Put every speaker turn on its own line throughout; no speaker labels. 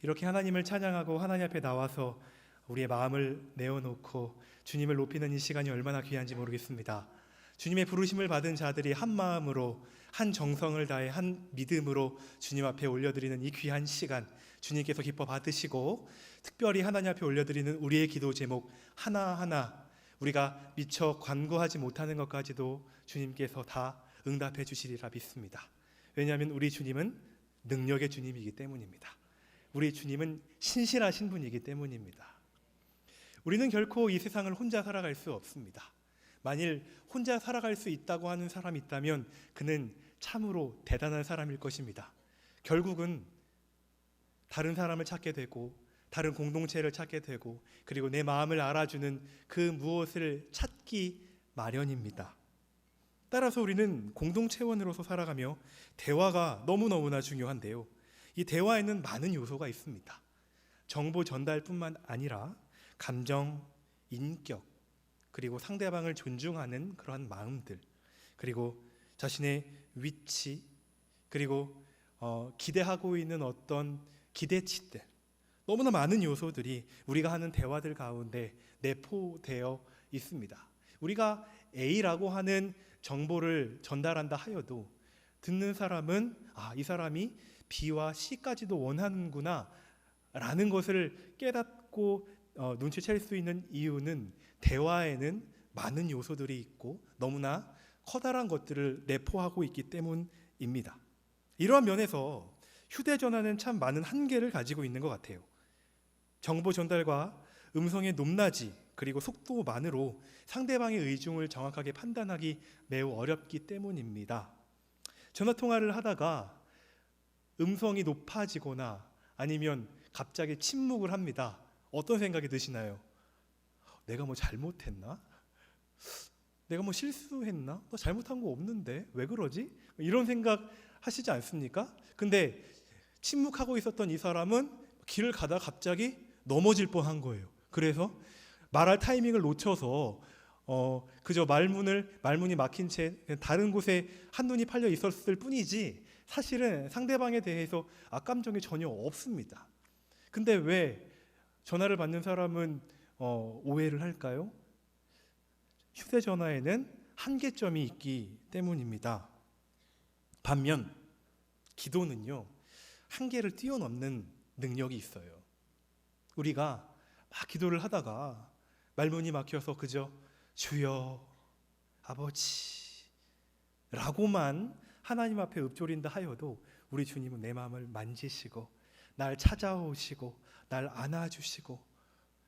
이렇게 하나님을 찬양하고 하나님 앞에 나와서 우리의 마음을 내어놓고 주님을 높이는 이 시간이 얼마나 귀한지 모르겠습니다. 주님의 부르심을 받은 자들이 한 마음으로, 한 정성을 다해, 한 믿음으로 주님 앞에 올려드리는 이 귀한 시간, 주님께서 기뻐 받으시고 특별히 하나님 앞에 올려드리는 우리의 기도 제목 하나하나 우리가 미처 간구하지 못하는 것까지도 주님께서 다 응답해 주시리라 믿습니다. 왜냐하면 우리 주님은 능력의 주님이기 때문입니다. 우리 주님은 신실하신 분이기 때문입니다. 우리는 결코 이 세상을 혼자 살아갈 수 없습니다. 만일 혼자 살아갈 수 있다고 하는 사람이 있다면 그는 참으로 대단한 사람일 것입니다. 결국은 다른 사람을 찾게 되고 다른 공동체를 찾게 되고 그리고 내 마음을 알아주는 그 무엇을 찾기 마련입니다. 따라서 우리는 공동체원으로서 살아가며 대화가 너무너무나 중요한데요. 이 대화에는 많은 요소가 있습니다. 정보 전달뿐만 아니라 감정, 인격, 그리고 상대방을 존중하는 그러한 마음들, 그리고 자신의 위치, 그리고 기대하고 있는 어떤 기대치들, 너무나 많은 요소들이 우리가 하는 대화들 가운데 내포되어 있습니다. 우리가 A라고 하는 정보를 전달한다 하여도 듣는 사람은 이 사람이 B와 C까지도 원하는구나 라는 것을 깨닫고 눈치챌 수 있는 이유는 대화에는 많은 요소들이 있고 너무나 커다란 것들을 내포하고 있기 때문입니다. 이러한 면에서 휴대전화는 참 많은 한계를 가지고 있는 것 같아요. 정보 전달과 음성의 높낮이 그리고 속도만으로 상대방의 의중을 정확하게 판단하기 매우 어렵기 때문입니다. 전화통화를 하다가 음성이 높아지거나 아니면 갑자기 침묵을 합니다. 어떤 생각이 드시나요? 내가 뭐 잘못했나? 내가 뭐 실수했나? 뭐 잘못한 거 없는데 왜 그러지? 이런 생각 하시지 않습니까? 근데 침묵하고 있었던 이 사람은 길을 가다가 갑자기 넘어질 뻔한 거예요. 그래서 말할 타이밍을 놓쳐서 그저 말문이 막힌 채 다른 곳에 한눈이 팔려 있었을 뿐이지 사실은 상대방에 대해서 악감정이 전혀 없습니다. 근데 왜 전화를 받는 사람은 오해를 할까요? 휴대전화에는 한계점이 있기 때문입니다. 반면 기도는요, 한계를 뛰어넘는 능력이 있어요. 우리가 막 기도를 하다가 말문이 막혀서 그저 주여 아버지 라고만 하나님 앞에 읊조린다 하여도 우리 주님은 내 마음을 만지시고 날 찾아오시고 날 안아주시고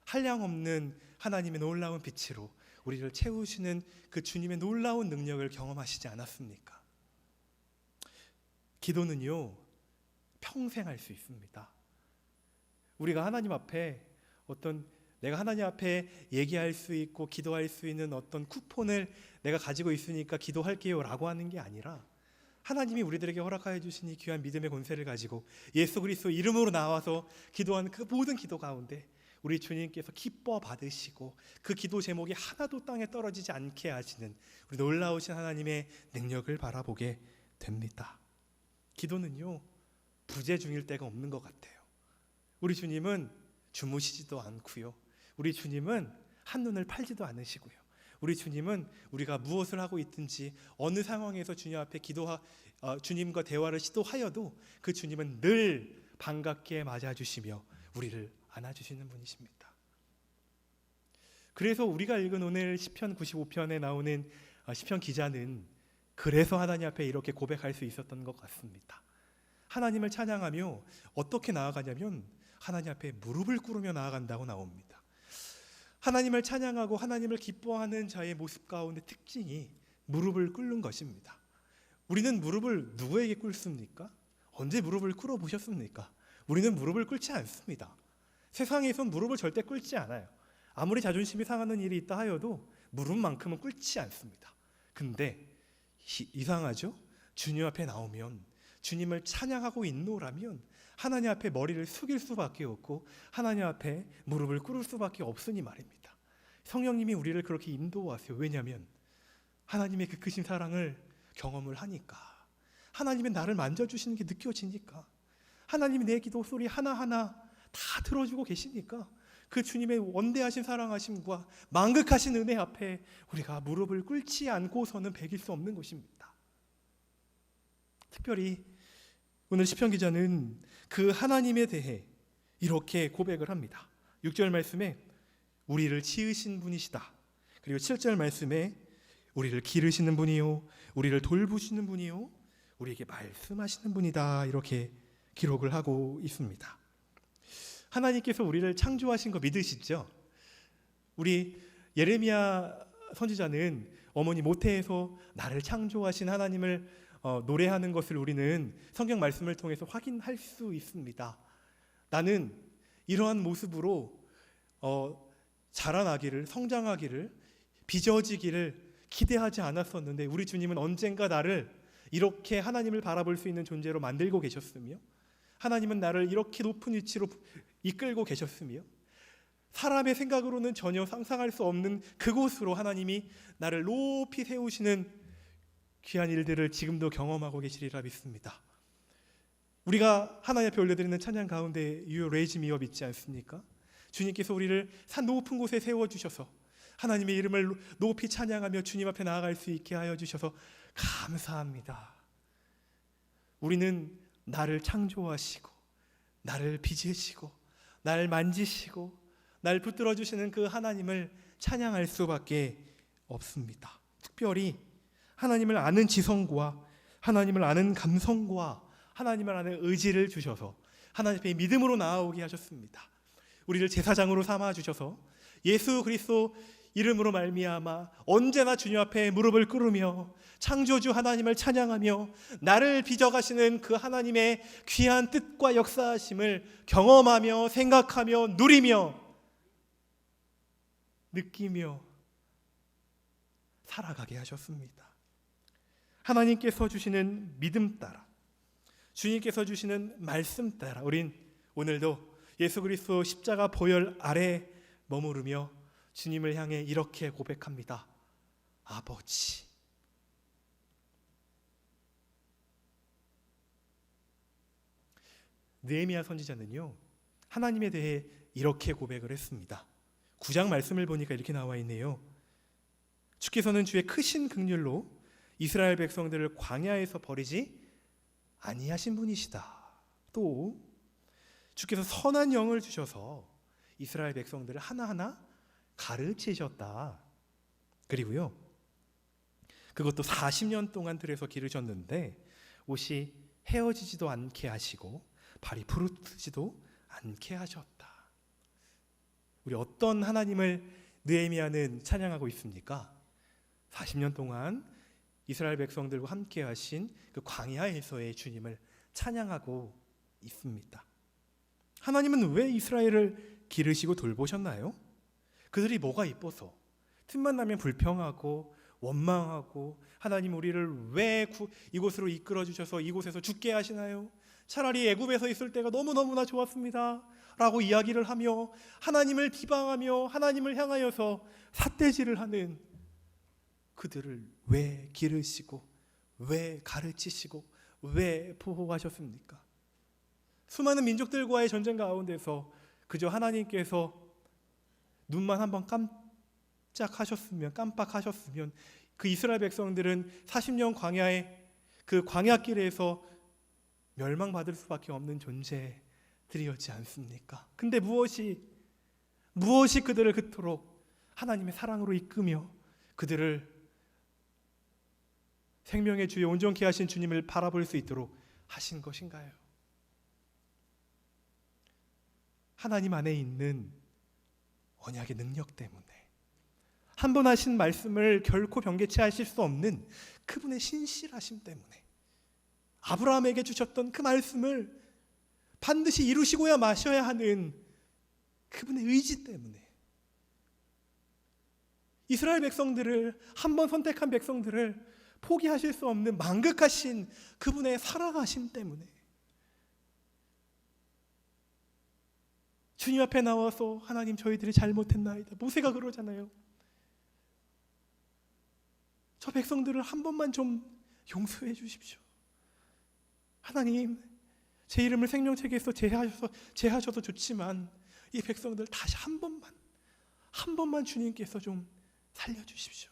한량없는 하나님의 놀라운 빛으로 우리를 채우시는 그 주님의 놀라운 능력을 경험하시지 않았습니까? 기도는요, 평생 할 수 있습니다. 우리가 하나님 앞에 내가 하나님 앞에 얘기할 수 있고 기도할 수 있는 어떤 쿠폰을 내가 가지고 있으니까 기도할게요 라고 하는 게 아니라 하나님이 우리들에게 허락하여 주신 이 귀한 믿음의 권세를 가지고 예수 그리스도 이름으로 나와서 기도하는 그 모든 기도 가운데 우리 주님께서 기뻐 받으시고 그 기도 제목이 하나도 땅에 떨어지지 않게 하시는 우리 놀라우신 하나님의 능력을 바라보게 됩니다. 기도는요, 부재 중일 때가 없는 것 같아요. 우리 주님은 주무시지도 않고요. 우리 주님은 한눈을 팔지도 않으시고요. 우리 주님은 우리가 무엇을 하고 있든지 어느 상황에서 주님 앞에 주님과 대화를 시도하여도 그 주님은 늘 반갑게 맞아주시며 우리를 안아주시는 분이십니다. 그래서 우리가 읽은 오늘 시편 95편에 나오는 시편 기자는 그래서 하나님 앞에 이렇게 고백할 수 있었던 것 같습니다. 하나님을 찬양하며 어떻게 나아가냐면 하나님 앞에 무릎을 꿇으며 나아간다고 나옵니다. 하나님을 찬양하고 하나님을 기뻐하는 자의 모습 가운데 특징이 무릎을 꿇는 것입니다. 우리는 무릎을 누구에게 꿇습니까? 언제 무릎을 꿇어 보셨습니까? 우리는 무릎을 꿇지 않습니다. 세상에선 무릎을 절대 꿇지 않아요. 아무리 자존심이 상하는 일이 있다 하여도 무릎만큼은 꿇지 않습니다. 근데 이상하죠? 주님 앞에 나오면 주님을 찬양하고 있노라면 하나님 앞에 머리를 숙일 수밖에 없고 하나님 앞에 무릎을 꿇을 수밖에 없으니 말입니다. 성령님이 우리를 그렇게 인도하세요. 왜냐하면 하나님의 그 크신 사랑을 경험을 하니까, 하나님의 나를 만져주시는 게 느껴지니까, 하나님이 내 기도 소리 하나하나 다 들어주고 계시니까 그 주님의 원대하신 사랑하심과 만극하신 은혜 앞에 우리가 무릎을 꿇지 않고서는 배길 수 없는 것입니다. 특별히 오늘 시편 기자는 그 하나님에 대해 이렇게 고백을 합니다. 6절 말씀에 우리를 지으신 분이시다. 그리고 7절 말씀에 우리를 기르시는 분이요, 우리를 돌보시는 분이요, 우리에게 말씀하시는 분이다. 이렇게 기록을 하고 있습니다. 하나님께서 우리를 창조하신 거 믿으시죠? 우리 예레미야 선지자는 어머니 모태에서 나를 창조하신 하나님을 노래하는 것을 우리는 성경 말씀을 통해서 확인할 수 있습니다. 나는 이러한 모습으로 자라나기를, 성장하기를, 빚어지기를 기대하지 않았었는데 우리 주님은 언젠가 나를 이렇게 하나님을 바라볼 수 있는 존재로 만들고 계셨으며, 하나님은 나를 이렇게 높은 위치로 이끌고 계셨으며, 사람의 생각으로는 전혀 상상할 수 없는 그곳으로 하나님이 나를 높이 세우시는 귀한 일들을 지금도 경험하고 계시리라 믿습니다. 우리가 하나님 앞에 올려드리는 찬양 가운데 You raise me up 있지 않습니까? 주님께서 우리를 산 높은 곳에 세워주셔서 하나님의 이름을 높이 찬양하며 주님 앞에 나아갈 수 있게 하여 주셔서 감사합니다. 우리는 나를 창조하시고 나를 빚으시고 나를 만지시고 나를 붙들어 주시는 그 하나님을 찬양할 수밖에 없습니다. 특별히 하나님을 아는 지성과 하나님을 아는 감성과 하나님을 아는 의지를 주셔서 하나님 앞에 믿음으로 나아오게 하셨습니다. 우리를 제사장으로 삼아 주셔서 예수 그리스도 이름으로 말미암아 언제나 주님 앞에 무릎을 꿇으며 창조주 하나님을 찬양하며 나를 빚어가시는 그 하나님의 귀한 뜻과 역사하심을 경험하며 생각하며 누리며 느끼며 살아가게 하셨습니다. 하나님께서 주시는 믿음 따라, 주님께서 주시는 말씀 따라 우린 오늘도 예수 그리스도 십자가 보혈 아래 머무르며 주님을 향해 이렇게 고백합니다. 아버지. 느헤미야 선지자는요, 하나님에 대해 이렇게 고백을 했습니다. 9장 말씀을 보니까 이렇게 나와 있네요. 주께서는 주의 크신 긍휼로 이스라엘 백성들을 광야에서 버리지 아니하신 분이시다. 또 주께서 선한 영을 주셔서 이스라엘 백성들을 하나하나 가르치셨다. 그리고요, 그것도 40년 동안 들여서 기르셨는데 옷이 헤어지지도 않게 하시고 발이 부르지도 않게 하셨다. 우리 어떤 하나님을 느헤미야는 찬양하고 있습니까? 40년 동안 이스라엘 백성들과 함께 하신 그 광야에서의 주님을 찬양하고 있습니다. 하나님은 왜 이스라엘을 기르시고 돌보셨나요? 그들이 뭐가 이뻐서, 틈만 나면 불평하고 원망하고 하나님 우리를 왜 이곳으로 이끌어 주셔서 이곳에서 죽게 하시나요? 차라리 애굽에서 있을 때가 너무너무나 좋았습니다 라고 이야기를 하며 하나님을 비방하며 하나님을 향하여서 삿대질을 하는 그들을 왜 기르시고 왜 가르치시고 왜 보호하셨습니까? 수많은 민족들과의 전쟁 가운데서 그저 하나님께서 눈만 한번 깜빡하셨으면 그 이스라엘 백성들은 40년 광야의 그 광야길에서 멸망받을 수밖에 없는 존재들이었지 않습니까? 근데 무엇이 그들을 그토록 하나님의 사랑으로 이끄며 그들을 생명의 주에 온전케 하신 주님을 바라볼 수 있도록 하신 것인가요? 하나님 안에 있는 언약의 능력 때문에, 한 번 하신 말씀을 결코 변개치 하실 수 없는 그분의 신실하심 때문에, 아브라함에게 주셨던 그 말씀을 반드시 이루시고야 마셔야 하는 그분의 의지 때문에, 이스라엘 백성들을, 한 번 선택한 백성들을 포기하실 수 없는 만극하신 그분의 사랑하심 때문에 주님 앞에 나와서 하나님 저희들이 잘못했나이다. 모세가 그러잖아요. 저 백성들을 한 번만 좀 용서해 주십시오. 하나님, 제 이름을 생명책에서 제하셔도 좋지만 이 백성들 다시 한 번만 주님께서 좀 살려주십시오.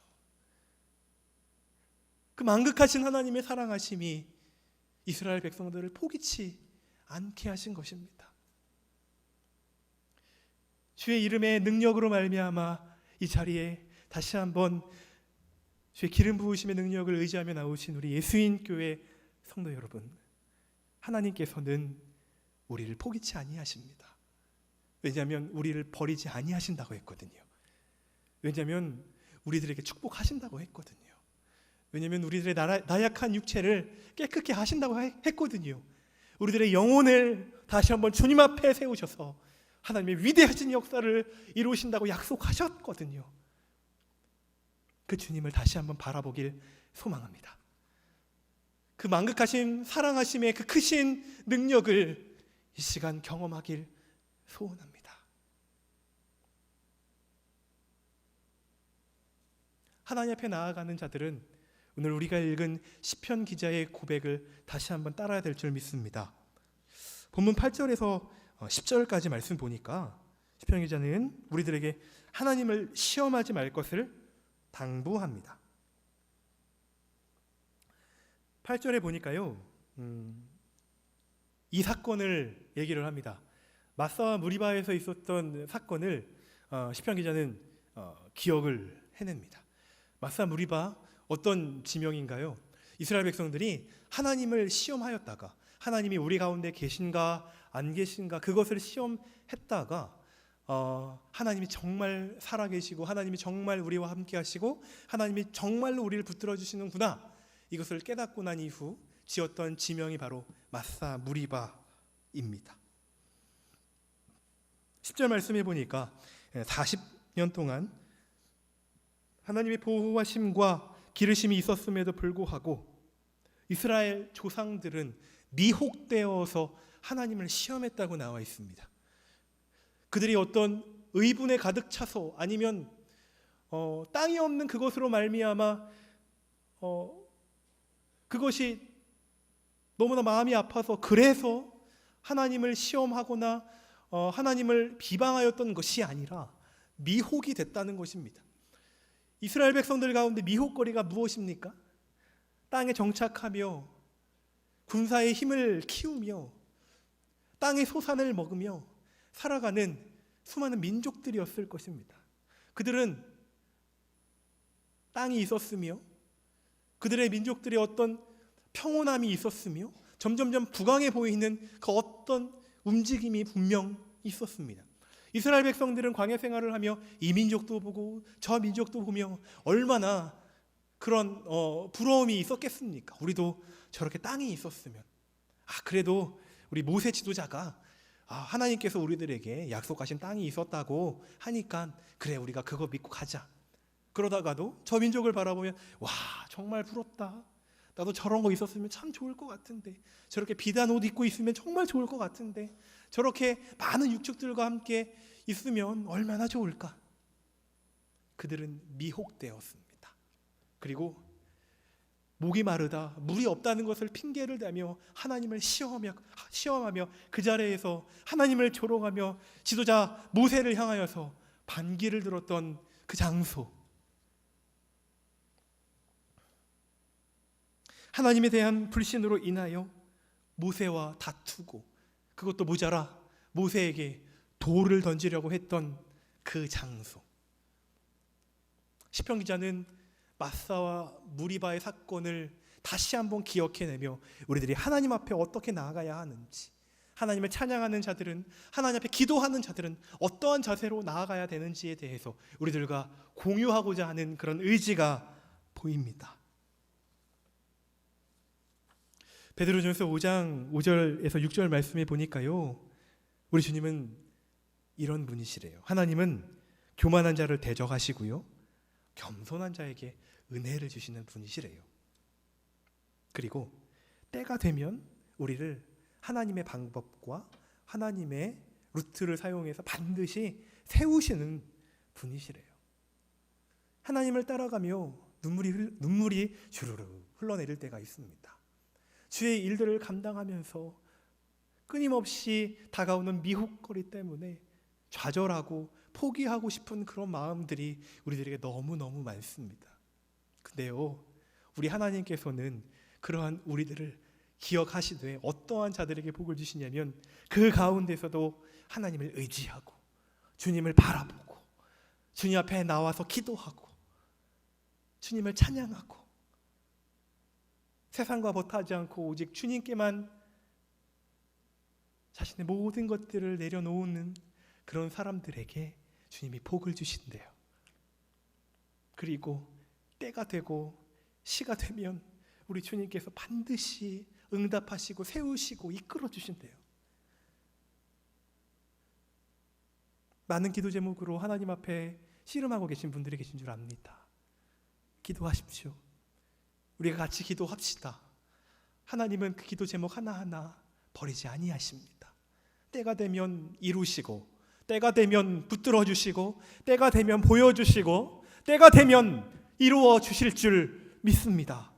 그 만극하신 하나님의 사랑하심이 이스라엘 백성들을 포기치 않게 하신 것입니다. 주의 이름의 능력으로 말미암아 이 자리에 다시 한번 주의 기름 부으심의 능력을 의지하며 나오신 우리 예수인교회 성도 여러분, 하나님께서는 우리를 포기치 아니하십니다. 왜냐하면 우리를 버리지 아니하신다고 했거든요. 왜냐하면 우리들에게 축복하신다고 했거든요. 왜냐하면 우리들의 나약한 육체를 깨끗게 하신다고 했거든요. 우리들의 영혼을 다시 한번 주님 앞에 세우셔서 하나님의 위대하신 역사를 이루신다고 약속하셨거든요. 그 주님을 다시 한번 바라보길 소망합니다. 그 만극하신 사랑하심의 그 크신 능력을 이 시간 경험하길 소원합니다. 하나님 앞에 나아가는 자들은 오늘 우리가 읽은 시편 기자의 고백을 다시 한번 따라야 될 줄 믿습니다. 본문 8절에서 10절까지 말씀 보니까 시편 기자는 우리들에게 하나님을 시험하지 말 것을 당부합니다. 8절에 보니까요, 이 사건을 얘기를 합니다. 마사와 무리바에서 있었던 사건을 시편 기자는 기억을 해냅니다. 마사 무리바 어떤 지명인가요? 이스라엘 백성들이 하나님을 시험하였다가 하나님이 우리 가운데 계신가 안 계신가 그것을 시험했다가 하나님이 정말 살아계시고 하나님이 정말 우리와 함께 하시고 하나님이 정말로 우리를 붙들어 주시는구나, 이것을 깨닫고 난 이후 지었던 지명이 바로 마사 무리바입니다. 10절 말씀해 보니까 40년 동안 하나님의 보호하심과 기르심이 있었음에도 불구하고 이스라엘 조상들은 미혹되어서 하나님을 시험했다고 나와 있습니다. 그들이 어떤 의분에 가득 차서 아니면 땅이 없는 그것으로 말미암아 그것이 너무나 마음이 아파서 그래서 하나님을 시험하거나 하나님을 비방하였던 것이 아니라 미혹이 됐다는 것입니다. 이스라엘 백성들 가운데 미혹거리가 무엇입니까? 땅에 정착하며 군사의 힘을 키우며 땅의 소산을 먹으며 살아가는 수많은 민족들이었을 것입니다. 그들은 땅이 있었으며 그들의 민족들의 어떤 평온함이 있었으며 점점점 부강해 보이는 그 어떤 움직임이 분명 있었습니다. 이스라엘 백성들은 광야 생활을 하며 이 민족도 보고 저 민족도 보며 얼마나 그런 부러움이 있었겠습니까? 우리도 저렇게 땅이 있었으면. 그래도 우리 모세 지도자가 하나님께서 우리들에게 약속하신 땅이 있었다고 하니까 그래, 우리가 그거 믿고 가자. 그러다가도 저 민족을 바라보면 와, 정말 부럽다. 나도 저런 거 있었으면 참 좋을 것 같은데, 저렇게 비단 옷 입고 있으면 정말 좋을 것 같은데, 저렇게 많은 육축들과 함께 있으면 얼마나 좋을까. 그들은 미혹되었습니다. 그리고 목이 마르다 물이 없다는 것을 핑계를 대며 하나님을 시험하며 그 자리에서 하나님을 조롱하며 지도자 모세를 향하여서 반기를 들었던 그 장소, 하나님에 대한 불신으로 인하여 모세와 다투고 그것도 모자라 모세에게 돌을 던지려고 했던 그 장소. 시편 기자는 마사와 무리바의 사건을 다시 한번 기억해내며 우리들이 하나님 앞에 어떻게 나아가야 하는지, 하나님을 찬양하는 자들은, 하나님 앞에 기도하는 자들은 어떠한 자세로 나아가야 되는지에 대해서 우리들과 공유하고자 하는 그런 의지가 보입니다. 베드로전서 5장 5절에서 6절 말씀에 보니까요, 우리 주님은 이런 분이시래요. 하나님은 교만한 자를 대적하시고요, 겸손한 자에게 은혜를 주시는 분이시래요. 그리고 때가 되면 우리를 하나님의 방법과 하나님의 루트를 사용해서 반드시 세우시는 분이시래요. 하나님을 따라가며 눈물이 주르르 흘러내릴 때가 있습니다. 주의 일들을 감당하면서 끊임없이 다가오는 미혹거리 때문에 좌절하고 포기하고 싶은 그런 마음들이 우리들에게 너무너무 많습니다. 근데요, 우리 하나님께서는 그러한 우리들을 기억하시되 어떠한 자들에게 복을 주시냐면 그 가운데서도 하나님을 의지하고 주님을 바라보고 주님 앞에 나와서 기도하고 주님을 찬양하고 세상과 버타지 않고 오직 주님께만 자신의 모든 것들을 내려놓는 그런 사람들에게 주님이 복을 주신대요. 그리고 때가 되고 시가 되면 우리 주님께서 반드시 응답하시고 세우시고 이끌어 주신대요. 많은 기도 제목으로 하나님 앞에 씨름하고 계신 분들이 계신 줄 압니다. 기도하십시오. 우리가 같이 기도합시다. 하나님은 그 기도 제목 하나하나 버리지 아니하십니다. 때가 되면 이루시고, 때가 되면 붙들어 주시고, 때가 되면 보여주시고, 때가 되면 이루어 주실 줄 믿습니다.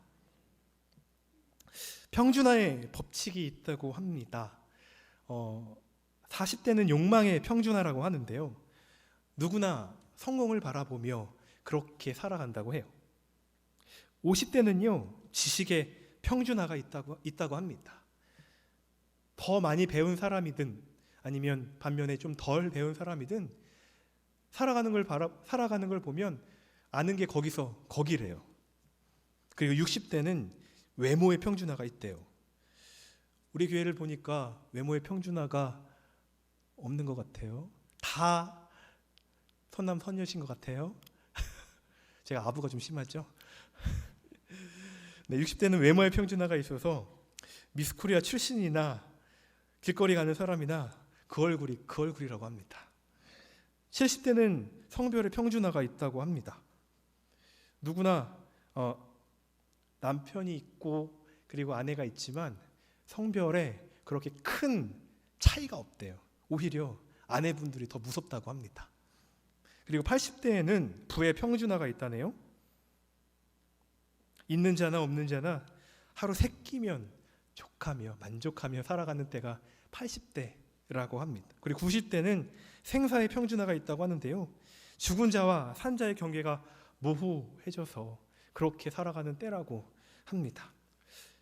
평준화의 법칙이 있다고 합니다. 40대는 욕망의 평준화라고 하는데요, 누구나 성공을 바라보며 그렇게 살아간다고 해요. 50대는요 지식의 평준화가 있다고 합니다. 더 많이 배운 사람이든 아니면 반면에 좀 덜 배운 사람이든 살아가는 걸 보면 아는 게 거기래요. 그리고 60대는 외모의 평준화가 있대요. 우리 교회를 보니까 외모의 평준화가 없는 것 같아요. 다 선남 선녀신 것 같아요. 제가 아부가 좀 심하죠? 네, 60대는 외모의 평준화가 있어서 미스코리아 출신이나 길거리 가는 사람이나 그 얼굴이라고 합니다. 70대는 성별의 평준화가 있다고 합니다. 누구나 남편이 있고 그리고 아내가 있지만 성별에 그렇게 큰 차이가 없대요. 오히려 아내분들이 더 무섭다고 합니다. 그리고 80대에는 부의 평준화가 있다네요. 있는 자나 없는 자나 하루 3끼면 족하며 만족하며 살아가는 때가 80대라고 합니다. 그리고 90대는 생사의 평준화가 있다고 하는데요, 죽은 자와 산 자의 경계가 모호해져서 그렇게 살아가는 때라고 합니다.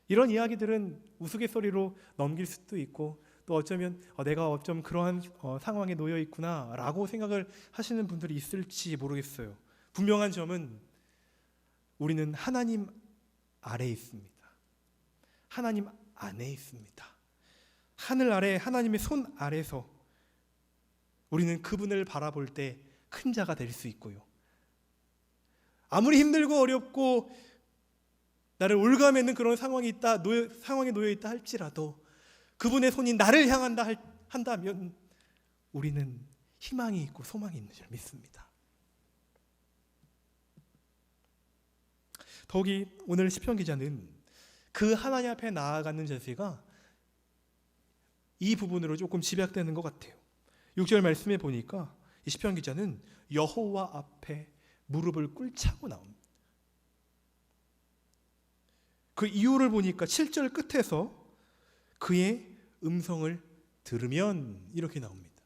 이런 이야기들은 우스갯소리로 넘길 수도 있고 또 어쩌면 내가 어쩜 그러한 상황에 놓여 있구나 라고 생각을 하시는 분들이 있을지 모르겠어요. 분명한 점은 우리는 하나님 아래에 있습니다. 하나님 안에 있습니다. 하늘 아래 하나님의 손 아래서 우리는 그분을 바라볼 때 큰 자가 될 수 있고요, 아무리 힘들고 어렵고 나를 올가매는 그런 상황에 놓여 있다 할지라도 그분의 손이 나를 향한다 한다면 우리는 희망이 있고 소망이 있는 줄 믿습니다. 더욱이 오늘 시편 기자는 그 하나님 앞에 나아가는 자세가 이 부분으로 조금 집약되는 것 같아요. 6절 말씀에 보니까 이 시편 기자는 여호와 앞에 무릎을 꿇차고 나옵니다. 그 이유를 보니까 7절 끝에서 그의 음성을 들으면 이렇게 나옵니다.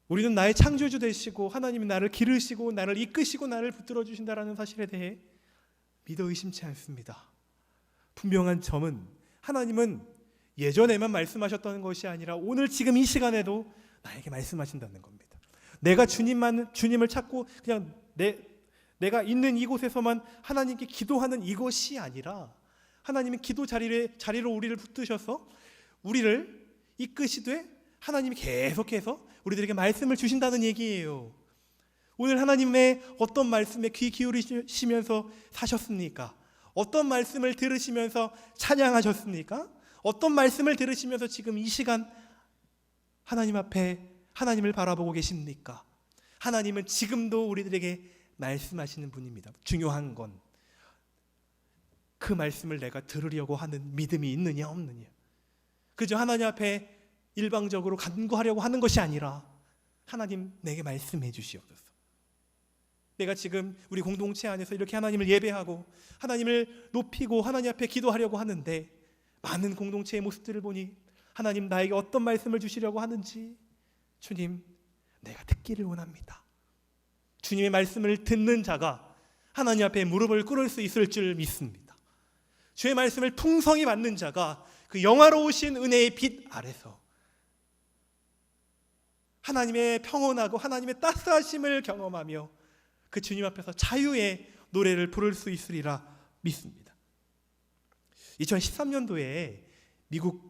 우리는 나의 창조주 되시고 하나님이 나를 기르시고 나를 이끄시고 나를 붙들어 주신다라는 사실에 대해 믿어 의심치 않습니다. 분명한 점은 하나님은 예전에만 말씀하셨다는 것이 아니라 오늘 지금 이 시간에도 나에게 말씀하신다는 겁니다. 내가 주님을 찾고 그냥 내가 있는 이곳에서만 하나님께 기도하는 이것이 아니라 하나님은 기도 자리로 우리를 붙드셔서 우리를 이끄시되 하나님이 계속해서 우리들에게 말씀을 주신다는 얘기예요. 오늘 하나님의 어떤 말씀에 귀 기울이시면서 사셨습니까? 어떤 말씀을 들으시면서 찬양하셨습니까? 어떤 말씀을 들으시면서 지금 이 시간 하나님 앞에 하나님을 바라보고 계십니까? 하나님은 지금도 우리들에게 말씀하시는 분입니다. 중요한 건 그 말씀을 내가 들으려고 하는 믿음이 있느냐 없느냐, 그저 하나님 앞에 일방적으로 간구하려고 하는 것이 아니라 하나님 내게 말씀해 주시옵소서. 내가 지금 우리 공동체 안에서 이렇게 하나님을 예배하고 하나님을 높이고 하나님 앞에 기도하려고 하는데 많은 공동체의 모습들을 보니 하나님 나에게 어떤 말씀을 주시려고 하는지 주님 내가 듣기를 원합니다. 주님의 말씀을 듣는 자가 하나님 앞에 무릎을 꿇을 수 있을 줄 믿습니다. 주의 말씀을 풍성히 받는 자가 그 영화로우신 은혜의 빛 아래서 하나님의 평온하고 하나님의 따스하심을 경험하며 그 주님 앞에서 자유의 노래를 부를 수 있으리라 믿습니다. 2013년도에 미국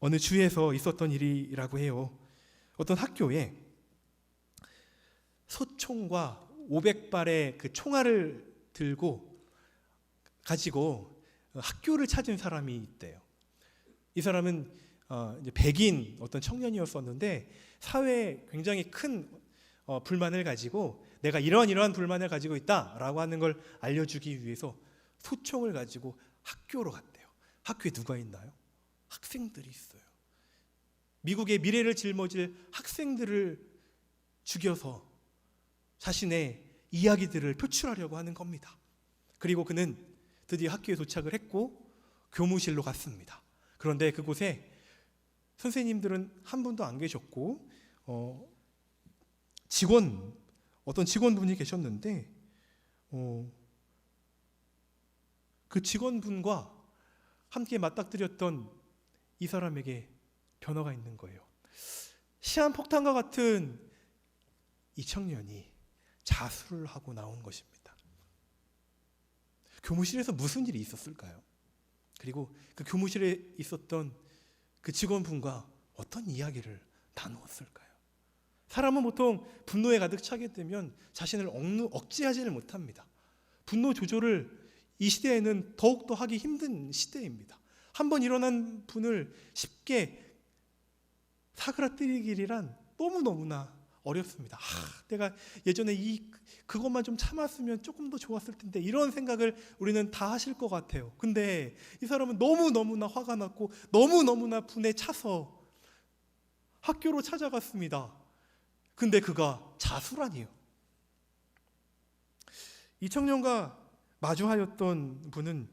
어느 주에서 있었던 일이라고 해요. 어떤 학교에 소총과 500발의 그 총알을 가지고 학교를 찾은 사람이 있대요. 이 사람은 이제 백인 어떤 청년이었었는데 사회에 굉장히 큰 불만을 가지고 내가 이러한 불만을 가지고 있다라고 하는 걸 알려주기 위해서 소총을 가지고 학교로 갔대요. 학교에 누가 있나요? 학생들이 있어요. 미국의 미래를 짊어질 학생들을 죽여서 자신의 이야기들을 표출하려고 하는 겁니다. 그리고 그는 드디어 학교에 도착을 했고 교무실로 갔습니다. 그런데 그곳에 선생님들은 한 분도 안 계셨고 어떤 직원분이 계셨는데 그 직원분과 함께 맞닥뜨렸던 이 사람에게 변화가 있는 거예요. 시한폭탄과 같은 이 청년이 자수를 하고 나온 것입니다. 교무실에서 무슨 일이 있었을까요? 그리고 그 교무실에 있었던 그 직원분과 어떤 이야기를 나누었을까요? 사람은 보통 분노에 가득 차게 되면 자신을 억제하지를 못합니다. 분노 조절을 이 시대에는 더욱더 하기 힘든 시대입니다. 한번 일어난 분을 쉽게 사그라뜨리기란 너무너무나 어렵습니다. 내가 예전에 그것만 좀 참았으면 조금 더 좋았을 텐데 이런 생각을 우리는 다 하실 것 같아요. 근데 이 사람은 너무너무나 화가 났고 너무너무나 분에 차서 학교로 찾아갔습니다. 근데 그가 자수라니요. 이 청년과 마주하였던 분은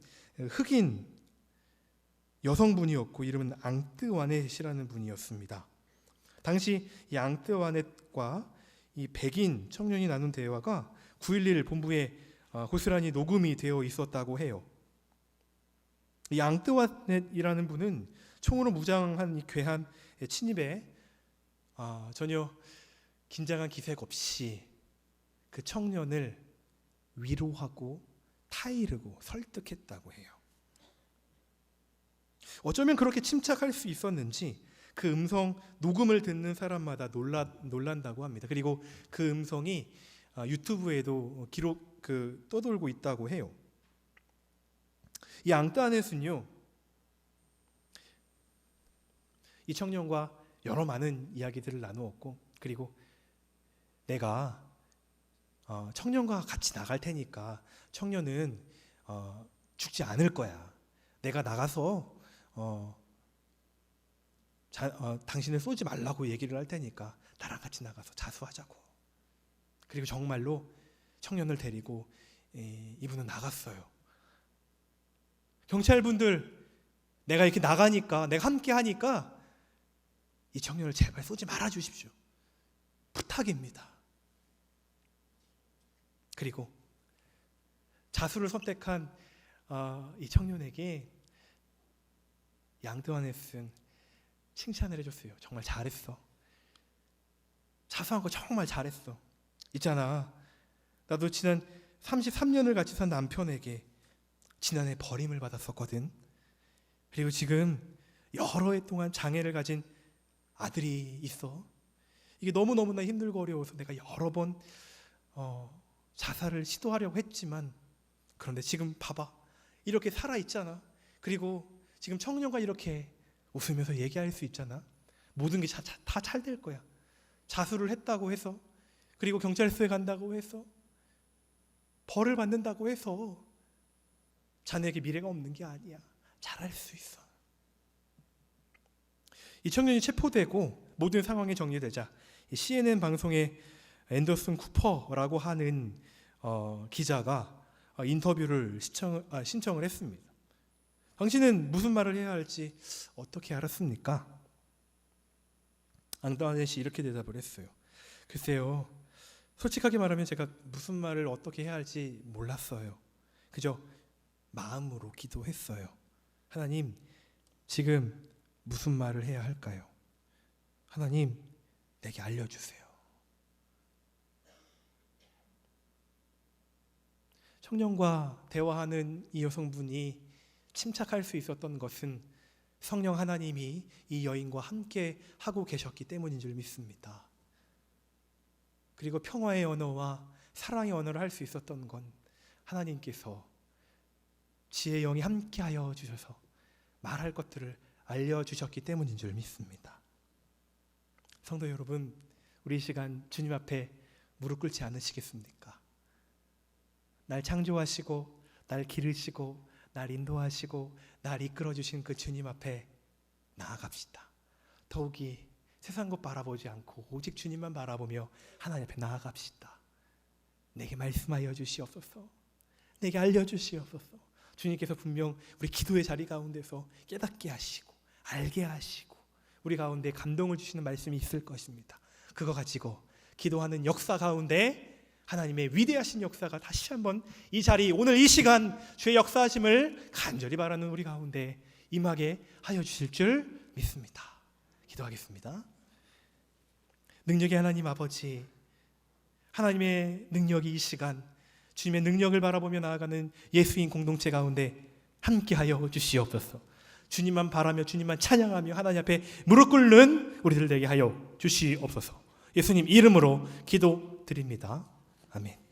흑인 여성분이었고 이름은 앙뜨와넷이라는 분이었습니다. 당시 이 앙뜨와넷과 이 백인 청년이 나눈 대화가 9.11 본부에 고스란히 녹음이 되어 있었다고 해요. 이 앙뜨와넷이라는 분은 총으로 무장한 이 괴한 침입에 전혀 긴장한 기색 없이 그 청년을 위로하고 타이르고 설득했다고 해요. 어쩌면 그렇게 침착할 수 있었는지 그 음성 녹음을 듣는 사람마다 놀란다고 합니다. 그리고 그 음성이 유튜브에도 떠돌고 있다고 해요. 이 앙따넷은요, 이 청년과 여러 많은 이야기들을 나누었고, 그리고 내가 청년과 같이 나갈 테니까 청년은 죽지 않을 거야. 내가 나가서 당신을 쏘지 말라고 얘기를 할 테니까 나랑 같이 나가서 자수하자고. 그리고 정말로 청년을 데리고 이분은 나갔어요. 경찰분들, 내가 이렇게 나가니까, 내가 함께 하니까 이 청년을 제발 쏘지 말아 주십시오. 부탁입니다. 그리고 자수를 선택한 이 청년에게 앙뜨와넷은 칭찬을 해줬어요. 정말 잘했어. 자수한 거 정말 잘했어. 있잖아, 나도 지난 33년을 같이 산 남편에게 지난해 버림을 받았었거든. 그리고 지금 여러 해 동안 장애를 가진 아들이 있어. 이게 너무너무나 힘들고 어려워서 내가 여러 번 자살을 시도하려고 했지만, 그런데 지금 봐봐, 이렇게 살아있잖아. 그리고 지금 청년과 이렇게 웃으면서 얘기할 수 있잖아. 모든 게 다 잘 될 거야. 자수를 했다고 해서, 그리고 경찰서에 간다고 해서, 벌을 받는다고 해서 자네에게 미래가 없는 게 아니야. 잘할 수 있어. 이 청년이 체포되고 모든 상황이 정리되자 CNN 방송의 앤더슨 쿠퍼라고 하는 기자가 인터뷰를 신청을 했습니다. 당신은 무슨 말을 해야 할지 어떻게 알았습니까? 앙뚜아넷이 이렇게 대답을 했어요. 글쎄요, 솔직하게 말하면 제가 무슨 말을 어떻게 해야 할지 몰랐어요. 그저 마음으로 기도했어요. 하나님, 지금 무슨 말을 해야 할까요? 하나님, 내게 알려주세요. 청년과 대화하는 이 여성분이 침착할 수 있었던 것은 성령 하나님이 이 여인과 함께 하고 계셨기 때문인 줄 믿습니다. 그리고 평화의 언어와 사랑의 언어를 할 수 있었던 건 하나님께서 지혜의 영이 함께하여 주셔서 말할 것들을 알려주셨기 때문인 줄 믿습니다. 성도 여러분, 우리 이 시간 주님 앞에 무릎 꿇지 않으시겠습니까? 날 창조하시고 날 기르시고 날 인도하시고 날 이끌어주신 그 주님 앞에 나아갑시다. 더욱이 세상 것 바라보지 않고 오직 주님만 바라보며 하나님 앞에 나아갑시다. 내게 말씀하여 주시옵소서. 내게 알려주시옵소서. 주님께서 분명 우리 기도의 자리 가운데서 깨닫게 하시고 알게 하시고 우리 가운데 감동을 주시는 말씀이 있을 것입니다. 그거 가지고 기도하는 역사 가운데 하나님의 위대하신 역사가 다시 한번 이 자리, 오늘 이 시간 주의 역사하심을 간절히 바라는 우리 가운데 임하게 하여 주실 줄 믿습니다. 기도하겠습니다. 능력의 하나님 아버지, 하나님의 능력이 이 시간 주님의 능력을 바라보며 나아가는 예수인 공동체 가운데 함께하여 주시옵소서. 주님만 바라며 주님만 찬양하며 하나님 앞에 무릎 꿇는 우리들 되게 하여 주시옵소서. 예수님 이름으로 기도드립니다. 아멘.